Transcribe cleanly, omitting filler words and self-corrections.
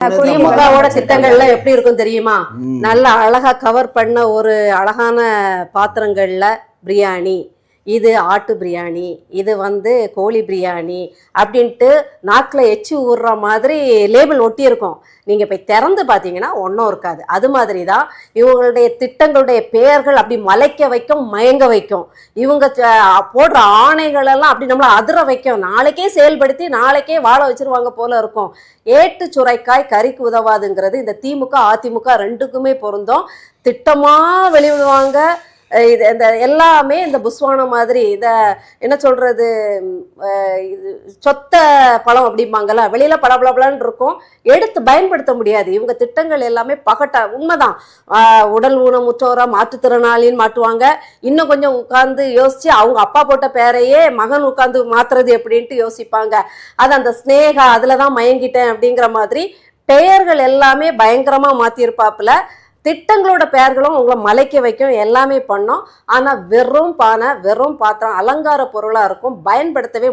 திமுகவோட திட்டங்கள்ல எப்படி இருக்கும் தெரியுமா? நல்ல அழகா கவர் பண்ண ஒரு அழகான பாத்திரங்கள்ல பிரியாணி, இது ஆட்டு பிரியாணி, இது கோழி பிரியாணி அப்படின்ட்டு நாக்கில் எச்சி ஊறுற மாதிரி லேபிள் ஒட்டி இருக்கும். நீங்கள் போய் திறந்து பார்த்தீங்கன்னா ஒன்றும் இருக்காது. அது மாதிரி தான் இவங்களுடைய திட்டங்களுடைய பெயர்கள் அப்படி மலைக்க வைக்கும், மயங்க வைக்கும். இவங்க போடுற ஆணைகளெல்லாம் அப்படி நம்மளை அதிர வைக்கும். நாளைக்கே செயல்படுத்தி நாளைக்கே வாழ வச்சிருவாங்க போல இருக்கும். ஏட்டு சுரைக்காய் கறிக்கு உதவாதுங்கிறது இந்த திமுக அதிமுக ரெண்டுக்குமே பொருந்தும். திட்டமாக வெளிவிடுவாங்க. இது இந்த எல்லாமே இந்த புஸ்வான மாதிரி இதை என்ன சொல்றது, சொத்த பழம் அப்படிம்பாங்கல்ல, வெளியில பளபளன்னு இருக்கும், எடுத்து பயன்படுத்த முடியாது. இவங்க திட்டங்கள் எல்லாமே பகட்டா உண்மைதான். உடல் ஊனமுற்றோரா மாற்றுத்திறனாளின்னு மாட்டுவாங்க. இன்னும் கொஞ்சம் உட்கார்ந்து யோசிச்சு அவங்க அப்பா போட்ட பேரையே மகன் உட்கார்ந்து மாத்துறது எப்படின்ட்டு யோசிப்பாங்க. அது அந்த ஸ்னேகா அதுலதான் மயங்கிட்டேன் அப்படிங்கிற மாதிரி பெயர்கள் எல்லாமே பயங்கரமா மாத்திருப்பாப்புல. திட்டங்களோட பெயர்களும் உங்களை மலைக்க வைக்கும், எல்லாமே பண்ணோம். ஆனா வெறும் பானை, வெறும் பாத்திரம், அலங்கார பொருளா இருக்கும், பயன்படுத்தவே